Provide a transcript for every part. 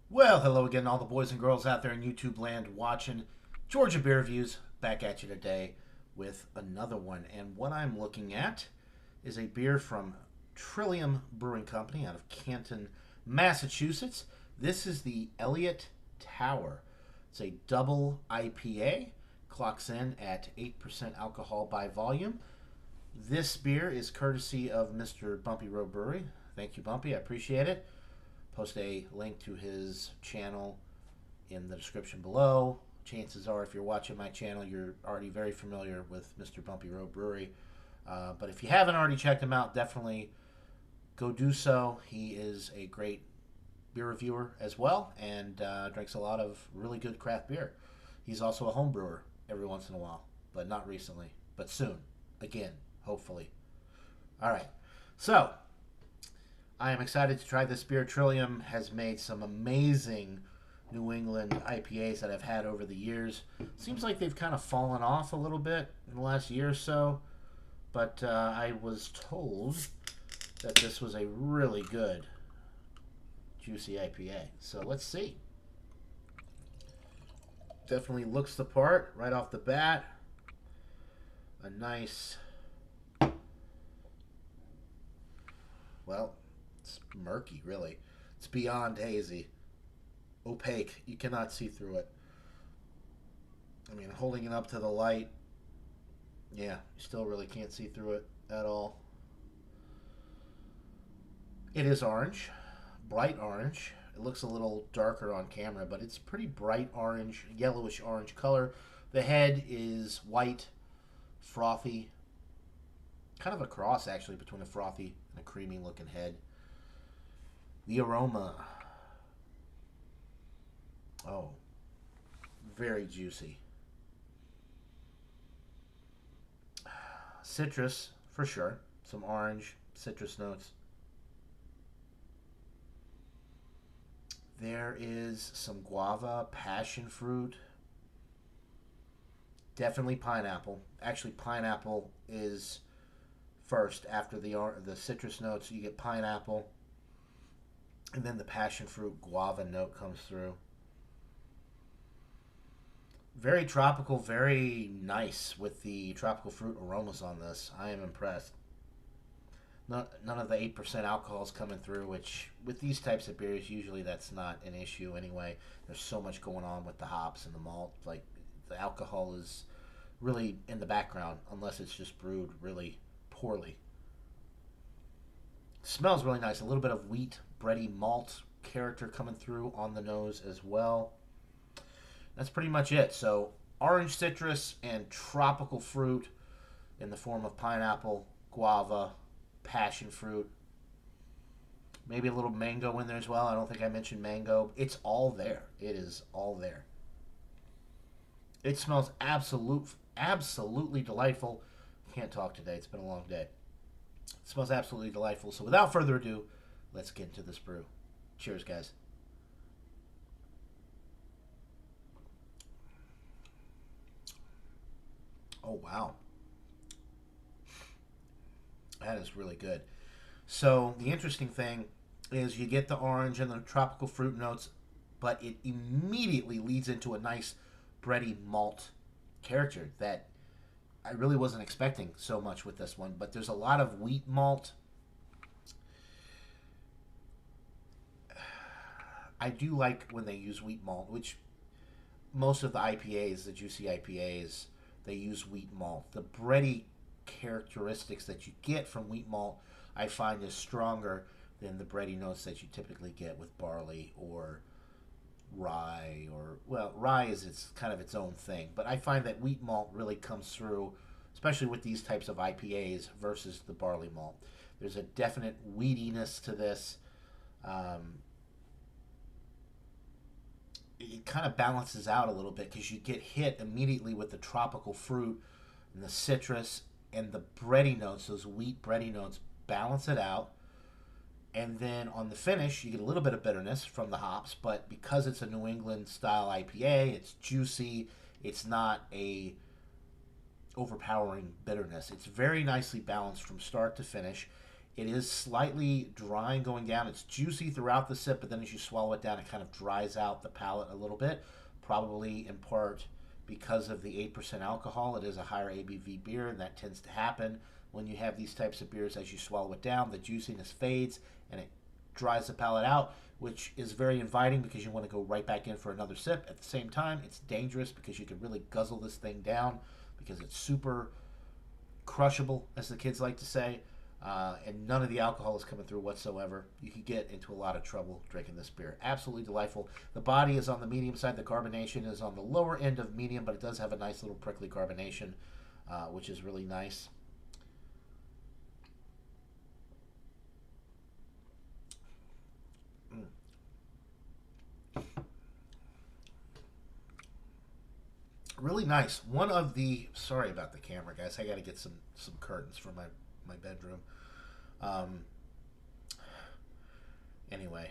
Well, hello again, all the boys and girls out there in YouTube land watching Georgia Beer Reviews. Back at you today with another one. And what I'm looking at is a beer from Trillium Brewing Company out of Canton, Massachusetts. This is the Eliot Tower. It's a double IPA, clocks in at 8% alcohol by volume. This beer is courtesy of Mr. Bumpy Road Brewery. Thank you, Bumpy. I appreciate it. Post a link to his channel in the description below. Chances are, if you're watching my channel, you're already very familiar with Mr. Bumpy Road Brewery. But if you haven't already checked him out, definitely go do so. He is a great beer reviewer as well and drinks a lot of really good craft beer. He's also a home brewer every once in a while, but not recently, but soon. Again, hopefully. All right. So, I am excited to try this beer. Trillium has made some amazing New England IPAs that I've had over the years. Seems like they've kind of fallen off a little bit in the last year or so, but I was told that this was a really good, juicy IPA. So let's see. Definitely looks the part right off the bat. A nice, well, it's murky, really. It's beyond hazy. Opaque. You cannot see through it. I mean, holding it up to the light, yeah, you still really can't see through it at all. It is orange, bright orange. It looks a little darker on camera, but it's pretty bright orange, yellowish orange color. The head is white, frothy, kind of a cross actually between a frothy and a creamy looking head. The aroma, oh, very juicy. Citrus, for sure. Some orange, citrus notes. There is some guava, passion fruit, definitely pineapple. Actually, pineapple is first after the citrus notes. You get pineapple, and then the passion fruit guava note comes through. Very tropical, very nice with the tropical fruit aromas on this. I am impressed. None of the 8% alcohols coming through, which with these types of beers, usually that's not an issue anyway. There's so much going on with the hops and the malt. Like, the alcohol is really in the background unless it's just brewed really poorly. Smells really nice. A little bit of wheat, bready malt character coming through on the nose as well. That's pretty much it. So, orange citrus and tropical fruit in the form of pineapple, guava, passion fruit, maybe a little mango in there as well. I don't think I mentioned mango. It's all there. It is all there. It smells absolutely delightful. Can't talk today. It's been a long day. It smells absolutely delightful. So without further ado, let's get into this brew. Cheers, guys. Oh, wow. That is really good. So the interesting thing is you get the orange and the tropical fruit notes, but it immediately leads into a nice bready malt character that I really wasn't expecting so much with this one. But there's a lot of wheat malt. I do like when they use wheat malt, which most of the IPAs, the juicy IPAs, they use wheat malt. The bready characteristics that you get from wheat malt, I find is stronger than the bready notes that you typically get with barley or rye. Or, well, rye is its kind of its own thing, but I find that wheat malt really comes through, especially with these types of IPAs versus the barley malt. There's a definite wheatiness to this. Um, it kind of balances out a little bit because you get hit immediately with the tropical fruit and the citrus and the bready notes. Those wheat bready notes balance it out. And then on the finish, you get a little bit of bitterness from the hops, but because it's a New England style IPA, it's juicy. It's not a overpowering bitterness. It's very nicely balanced from start to finish. It is slightly drying going down. It's juicy throughout the sip, but then as you swallow it down, it kind of dries out the palate a little bit, probably in part because of the 8% alcohol. It is a higher ABV beer, and that tends to happen when you have these types of beers. As you swallow it down, the juiciness fades and it dries the palate out, which is very inviting because you want to go right back in for another sip. At the same time, it's dangerous because you can really guzzle this thing down because it's super crushable, as the kids like to say, and none of the alcohol is coming through whatsoever. You could get into a lot of trouble drinking this beer. Absolutely delightful. The body is on the medium side. The carbonation is on the lower end of medium, but it does have a nice little prickly carbonation, which is really nice. Really nice. One of the sorry about the camera, guys. I got to get some curtains for my bedroom. Um, anyway,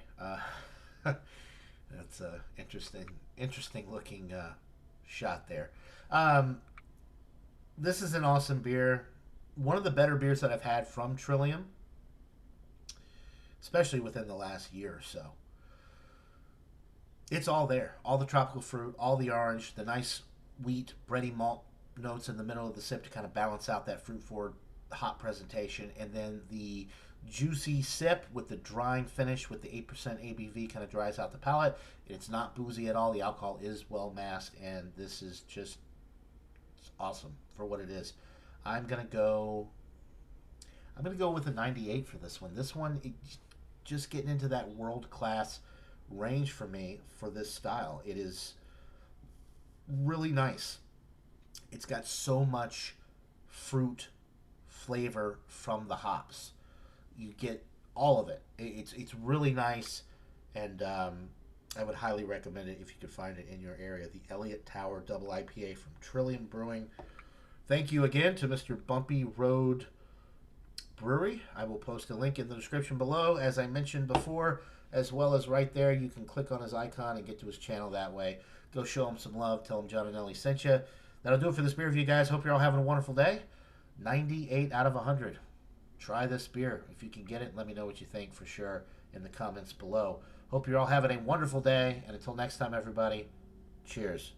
that's a interesting looking shot there. Um, this is an awesome beer. One of the better beers that I've had from Trillium, especially within the last year or so. It's all there. All the tropical fruit, all the orange, the nice wheat, bready malt notes in the middle of the sip to kind of balance out that fruit forward hot presentation, and then the juicy sip with the drying finish with the 8% ABV kind of dries out the palate. It's not boozy at all. The alcohol is well masked, and this is just awesome for what it is. I'm gonna go. I'm gonna go with a 98 for this one. This one, just getting into that world class range for me for this style. It is really nice. It's got so much fruit flavor from the hops. You get all of it. It's really nice, and I would highly recommend it if you could find it in your area. The Eliot Tower Double IPA from Trillium Brewing. Thank you again to Mr. Bumpy Road Brewery. I will post a link in the description below, as I mentioned before, as well as right there. You can click on his icon and get to his channel that way. Go show him some love. Tell him John and Ellie sent you. That'll do it for this beer review, guys. Hope you're all having a wonderful day. 98 out of 100. Try this beer. If you can get it, let me know what you think for sure in the comments below. Hope you're all having a wonderful day. And until next time, everybody, cheers.